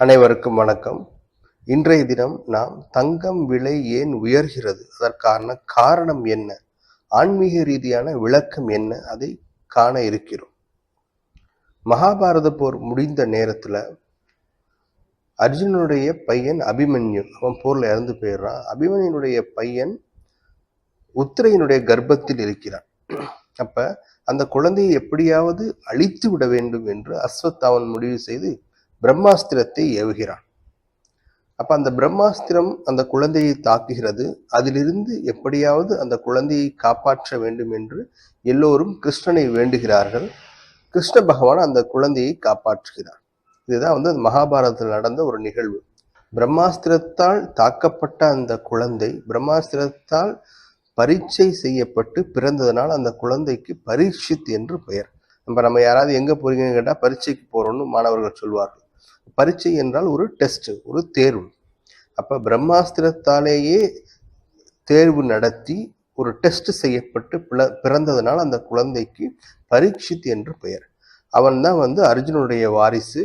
அனைவருக்கும் வணக்கம். இன்றைய தினம் நாம் தங்கம் விலை ஏன் உயர்கிறது, அதற்கான காரணம் என்ன, ஆன்மீக ரீதியான விளக்கம் என்ன, அதை காண இருக்கிறோம். மகாபாரத போர் முடிந்த நேரத்துல அர்ஜுனனுடைய பையன் அபிமன்யு அவன் போர்ல இறந்து போயிடுறான். அபிமன்யுனுடைய பையன் உத்திரையினுடைய கர்ப்பத்தில் இருக்கிறான். அப்ப அந்த குழந்தையை எப்படியாவது அழித்து விட வேண்டும் என்று அஸ்வத்தாவன் முடிவு செய்து பிரம்மாஸ்திரத்தை ஏவுகிறான். அப்ப அந்த பிரம்மாஸ்திரம் அந்த குழந்தையை தாக்குகிறது. அதிலிருந்து எப்படியாவது அந்த குழந்தையை காப்பாற்ற வேண்டும் என்று எல்லோரும் கிருஷ்ணனை வேண்டுகிறார்கள். கிருஷ்ண பகவான் அந்த குழந்தையை காப்பாற்றுகிறார். இதுதான் மகாபாரதத்தில் நடந்த ஒரு நிகழ்வு. பிரம்மாஸ்திரத்தால் தாக்கப்பட்ட அந்த குழந்தை பிரம்மாஸ்திரத்தால் பரீட்சை செய்யப்பட்டு பிறந்ததனால் அந்த குழந்தைக்கு பரீட்சித் என்று பெயர். நம்ம யாராவது எங்க போறீங்கன்னு கேட்டா பரீட்சைக்கு போறோம்னு மாணவர்கள் சொல்வார்கள். பரீட்சை என்றால் ஒரு டெஸ்ட், ஒரு தேர்வு. அப்ப பிரம்மாஸ்திரத்தாலேயே தேர்வு நடத்தி ஒரு டெஸ்ட் செய்யப்பட்டு பிறந்ததனால் அந்த குழந்தைக்கு பரீட்சித் என்று பெயர். அவன் தான் அர்ஜுனுடைய வாரிசு.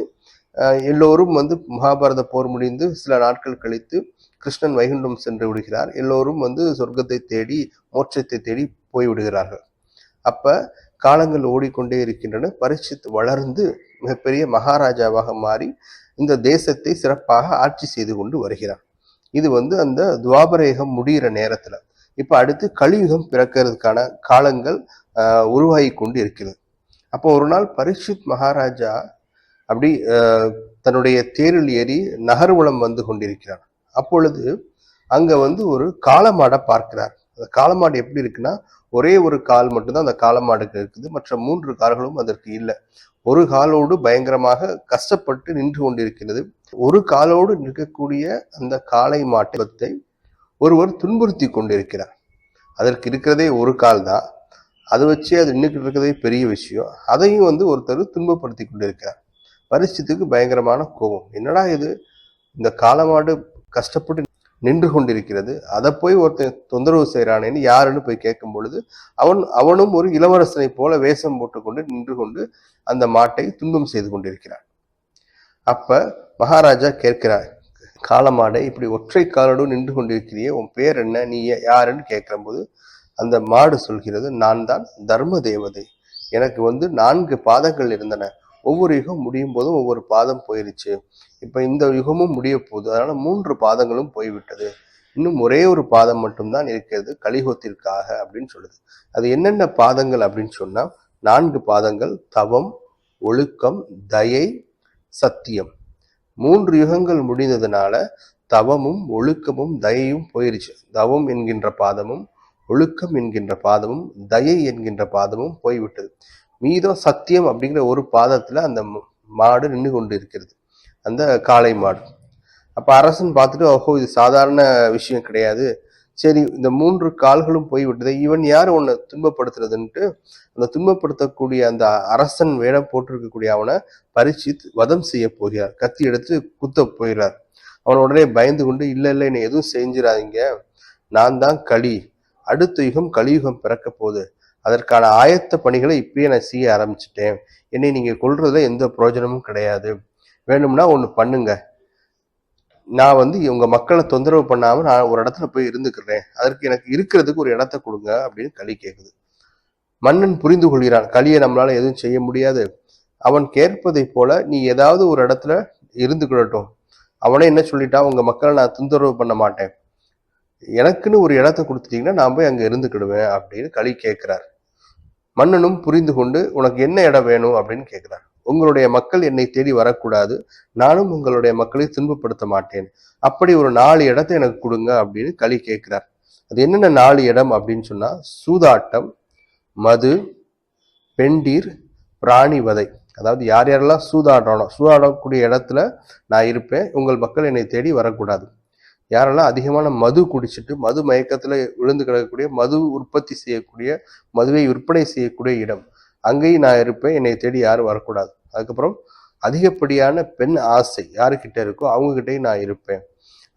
எல்லோரும் மகாபாரத போர் முடிந்து சில நாட்கள் கழித்து கிருஷ்ணன் வைகுண்டம் சென்று விடுகிறார். எல்லோரும் சொர்க்கத்தை தேடி மோட்சத்தை தேடி போய்விடுகிறார்கள். அப்ப காலங்கள் ஓடிக்கொண்டே இருக்கின்றன. பரீட்சித் வளர்ந்து மிகப்பெரிய மகாராஜாவாக மாறி இந்த தேசத்தை சிறப்பாக ஆட்சி செய்து கொண்டு வருகிறார். இது அந்த துவாபரயுகம் முடிகிற நேரத்துல இப்ப அடுத்து கலியுகம் பிறக்கிறதுக்கான காலங்கள் உருவாகி கொண்டு இருக்கிறது. அப்போ ஒரு நாள் பரீட்சித் மகாராஜா அப்படி தன்னுடைய தேரில் ஏறி நகர்வலம் வந்து கொண்டிருக்கிறார். அப்பொழுது அங்க ஒரு காளமாடை பார்க்கிறார். அந்த காளமாடு எப்படி இருக்குன்னா, ஒரே ஒரு கால் மட்டும்தான் அந்த காளமாடுக்கு இருக்குது, மற்ற 3 கால்களும் அதற்கு இல்லை. ஒரு காலோடு பயங்கரமாக கஷ்டப்பட்டு நின்று கொண்டிருக்கிறது. ஒரு காலோடு நிற்கக்கூடிய அந்த காளை மாட்டை ஒருவர் துன்புறுத்தி கொண்டிருக்கிறார். அதற்கு இருக்கிறதே ஒரு கால் தான், அதை வச்சு அது நின்றுக்கிட்டு இருக்கிறதே பெரிய விஷயம். அதையும் ஒருத்தர் துன்பப்படுத்தி கொண்டிருக்கிறார். பரீட்சித்துக்கு பயங்கரமான கோபம். என்னடா இது, இந்த காளமாடு கஷ்டப்பட்டு நின்று கொண்டிருக்கிறது, அதை போய் ஒருத்தன் தொந்தரவு செய்யறானேன்னு யாருன்னு போய் கேட்கும் பொழுது அவனும் ஒரு இளவரசனை போல வேஷம் போட்டுக்கொண்டு நின்று கொண்டு அந்த மாட்டை துன்பம் செய்து கொண்டிருக்கிறான். அப்ப மகாராஜா கேட்கிறார், காளமாடை இப்படி ஒற்றை காலோடு நின்று கொண்டிருக்கிறியே, உன் பேர் என்ன, நீ யாருன்னு கேட்கிற போது அந்த மாடு சொல்கிறது, நான் தான் தர்ம தேவதை. எனக்கு 4 பாதங்கள் இருந்தன. ஒவ்வொரு யுகம் முடியும் போதும் ஒவ்வொரு பாதம் போயிருச்சு. இப்ப இந்த யுகமும் முடிய போகுது, அதனால 3 பாதங்களும் போய்விட்டது. இன்னும் ஒரே ஒரு பாதம் மட்டும்தான் இருக்கிறது கலியுகத்திற்காக அப்படின்னு சொல்லுது. அது என்னென்ன பாதங்கள் அப்படின்னு சொன்னா 4 பாதங்கள்: தவம், ஒழுக்கம், தயை, சத்தியம். 3 யுகங்கள் முடிந்ததுனால தவமும் ஒழுக்கமும் தயையும் போயிருச்சு. தவம் என்கின்ற பாதமும் ஒழுக்கம் என்கின்ற பாதமும் தயை என்கின்ற பாதமும் போய்விட்டது. மீதம் சத்தியம் அப்படிங்கிற ஒரு பாதத்துல அந்த மாடு நின்று கொண்டு இருக்கிறது, அந்த காளை மாடு. அப்ப அரசன் பார்த்துட்டு, ஓஹோ இது சாதாரண விஷயம் கிடையாது, சரி இந்த 3 கால்களும் போய்விட்டது, இவன் யாரு உன்னை துன்பப்படுத்துறதுன்ட்டு அந்த துன்பப்படுத்தக்கூடிய அந்த அரசன் வேடம் போட்டிருக்கக்கூடிய அவனை பரீட்சித் வதம் செய்ய போகிறார். கத்தி எடுத்து குத்த போகிறார். அவன் உடனே பயந்து கொண்டு, இல்ல என்னை எதுவும் செஞ்சிடாதீங்க, நான் தான் களி, அடுத்த யுகம் கலியுகம் பிறக்க போகுது, அதற்கான ஆயத்த பணிகளை இப்பயே நான் செய்ய ஆரம்பிச்சுட்டேன், என்னை நீங்க கொல்றதுல எந்த பிரயோஜனமும் கிடையாது, வேணும்னா ஒண்ணு பண்ணுங்க, நான் உங்க மக்களை தொந்தரவு பண்ணாம நான் ஒரு இடத்துல போய் இருந்துக்கிறேன், அதற்கு எனக்கு இருக்கிறதுக்கு ஒரு இடத்த கொடுங்க அப்படின்னு களி கேட்குது. மன்னன் புரிந்து கொள்கிறான், களியை நம்மளால எதுவும் செய்ய முடியாது, அவன் கேட்பதை போல நீ ஏதாவது ஒரு இடத்துல இருந்துக்கிடட்டும். அவனே என்ன சொல்லிட்டான், உங்க மக்களை நான் தொந்தரவு பண்ண மாட்டேன், எனக்குன்னு ஒரு இடத்த கொடுத்துட்டீங்கன்னா நான் போய் அங்க இருந்துக்கிடுவேன் அப்படின்னு களி கேட்கிறார். மன்னனும் புரிந்து கொண்டு, உனக்கு என்ன இடம் வேணும் அப்படின்னு கேட்கிறார். உங்களுடைய மக்கள் என்னை தேடி வரக்கூடாது, நானும் உங்களுடைய மக்களை துன்பப்படுத்த மாட்டேன், அப்படி ஒரு 4 இடத்தை எனக்கு கொடுங்க அப்படின்னு களி கேட்கிறார். அது என்னென்ன 4 இடம் அப்படின்னு சொன்னா, சூதாட்டம், மது, பெண்டீர், பிராணி வதை. அதாவது யார் யாரெல்லாம் சூதாடக்கூடிய இடத்துல நான் இருப்பேன், உங்கள் மக்கள் என்னை தேடி வரக்கூடாது. யாரெல்லாம் அதிகமான மது குடிச்சிட்டு மது மயக்கத்துல விழுந்து கிடக்கக்கூடிய, மது உற்பத்தி செய்யக்கூடிய, மதுவை விற்பனை செய்யக்கூடிய இடம், அங்கேயும் நான் இருப்பேன், என்னை தேடி யாரும் வரக்கூடாது. அதுக்கப்புறம் அதிகப்படியான பெண் ஆசை யாருக்கிட்ட இருக்கோ அவங்க கிட்டையும் நான் இருப்பேன்.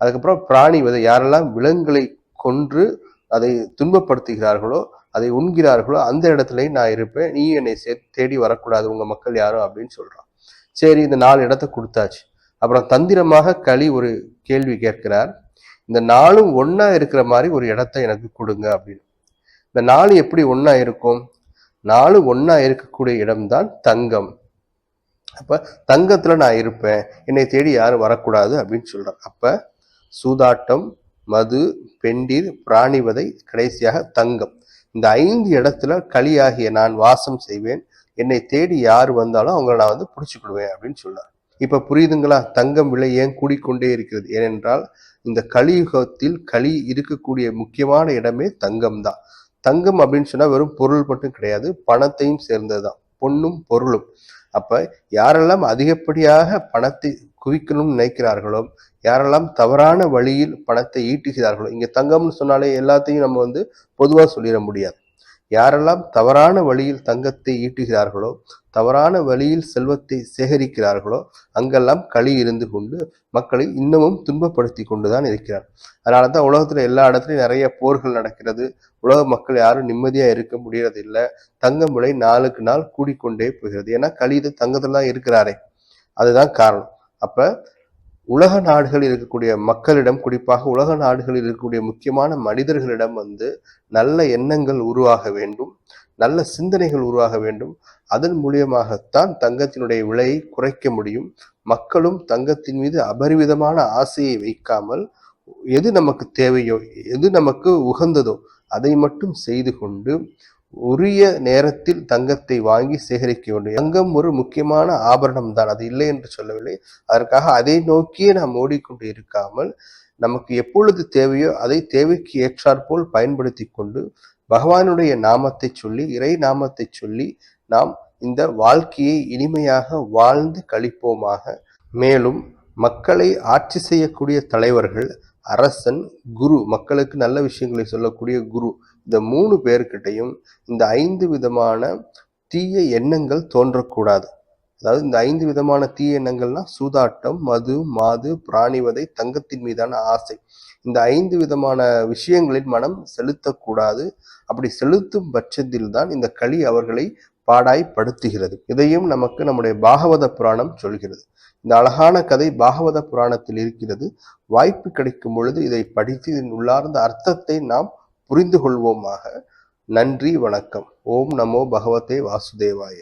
அதுக்கப்புறம் பிராணி வதை, யாரெல்லாம் விலங்குகளை கொன்று அதை துன்பப்படுத்துகிறார்களோ, அதை உண்கிறார்களோ அந்த இடத்துலயும் நான் இருப்பேன், நீயும் என்னை தேடி வரக்கூடாது, உங்க மக்கள் யாரும் அப்படின்னு சொல்றான். சரி, இந்த 4 இடத்த கொடுத்தாச்சு. அப்புறம் தந்திரமாக களி ஒரு கேள்வி கேட்கிறார். இந்த நாளும் ஒன்னா இருக்கிற மாதிரி ஒரு இடத்த எனக்கு கொடுங்க அப்படின்னு. இந்த நாலு எப்படி ஒன்னா இருக்கும்? நாலு ஒன்னா இருக்கக்கூடிய இடம்தான் தங்கம். அப்ப தங்கத்துல நான் இருப்பேன், என்னை தேடி யாரும் வரக்கூடாது அப்படின்னு சொல்றார். அப்ப சூதாட்டம், மது, பெண்டீர், பிராணிவதை, கடைசியாக தங்கம். இந்த 5 இடத்துல களியாகிய நான் வாசம் செய்வேன். என்னை தேடி யார் வந்தாலும் அவங்களை நான் வந்து பிடிச்சுக்கிடுவேன் அப்படின்னு சொல்றார். இப்ப புரியுதுங்களா? தங்கம் விலை ஏன் கூடிக்கொண்டே இருக்கிறது? ஏனென்றால் இந்த கலியுகத்தில் களி இருக்கக்கூடிய முக்கியமான இடமே தங்கம் தான். தங்கம் அப்படின்னு சொன்னா வெறும் பொருள் மட்டும் கிடையாது, பணத்தையும் சேர்ந்ததுதான், பொன்னும் பொருளும். அப்ப யாரெல்லாம் அதிகப்படியாக பணத்தை குவிக்கணும்னு நினைக்கிறார்களோ, யாரெல்லாம் தவறான வழியில் பணத்தை ஈட்டுகிறார்களோ, இங்க தங்கம்னு சொன்னாலே எல்லாத்தையும் நம்ம வந்து பொதுவா சொல்லிட முடியாது. யாரெல்லாம் தவறான வழியில் தங்கத்தை ஈட்டுகிறார்களோ, தவறான வழியில் செல்வத்தை சேகரிக்கிறார்களோ, அங்கெல்லாம் களி இருந்து கொண்டு மக்களை இன்னமும் துன்பப்படுத்தி கொண்டுதான் இருக்கிறார். அதனாலதான் உலகத்துல எல்லா இடத்துலயும் நிறைய போர்கள் நடக்கிறது. உலக மக்கள் யாரும் நிம்மதியா இருக்க முடியறது இல்லை. தங்கம் விலை நாளுக்கு நாள் கூடிக்கொண்டே போகிறது. ஏன்னா களி தங்கத்துல இருக்கிறாரே, அதுதான் காரணம். அப்ப உலக நாடுகளில் இருக்கக்கூடிய மக்களிடம், குறிப்பாக உலக நாடுகளில் இருக்கக்கூடிய முக்கியமான மனிதர்களிடம் வந்து நல்ல எண்ணங்கள் உருவாக வேண்டும், நல்ல சிந்தனைகள் உருவாக வேண்டும். அதன் மூலியமாகத்தான் தங்கத்தினுடைய விலையை குறைக்க முடியும். மக்களும் தங்கத்தின் மீது அபரிவிதமான ஆசையை வைக்காமல், எது நமக்கு தேவையோ, எது நமக்கு உகந்ததோ அதை மட்டும் செய்து கொண்டு உரிய நேரத்தில் தங்கத்தை வாங்கி சேகரிக்க வேண்டும். தங்கம் ஒரு முக்கியமான ஆபரணம் தான், அது இல்லை என்று சொல்லவில்லை. அதற்காக அதை நோக்கியே நாம் ஓடிக்கொண்டு இருக்காமல், நமக்கு எப்பொழுது தேவையோ அதை தேவைக்கு ஏற்றாற்போல் பயன்படுத்தி கொண்டு பகவானுடைய நாமத்தை சொல்லி, இறை நாமத்தை சொல்லி நாம் இந்த வாழ்க்கையை இனிமையாக வாழ்ந்து கழிப்போமாக. மேலும் மக்களை ஆட்சி செய்யக்கூடிய தலைவர்கள், அரசன், குரு, மக்களுக்கு நல்ல விஷயங்களை சொல்லக்கூடிய குரு, இந்த 3 பேர்கிட்டையும் இந்த 5 விதமான தீய எண்ணங்கள் தோன்றக்கூடாது. அதாவது இந்த 5 விதமான தீய எண்ணங்கள்னா சூதாட்டம், மது, மாது, பிராணிவதை, தங்கத்தின் மீதான ஆசை. இந்த 5 விதமான விஷயங்களில் மனம் செலுத்தக்கூடாது. அப்படி செலுத்தும் பட்சத்தில் தான் இந்த களி அவர்களை பாடாய்படுத்துகிறது. இதையும் நமக்கு நம்முடைய பாகவத புராணம் சொல்கிறது. இந்த அழகான கதை பாகவத புராணத்தில் இருக்கிறது. வாய்ப்பு கிடைக்கும் பொழுது இதை படித்து இதன் உள்ளார்ந்த அர்த்தத்தை நாம் புரிந்து கொள்வோமாக. நன்றி, வணக்கம். ஓம் நமோ பகவதே வாசுதேவாய.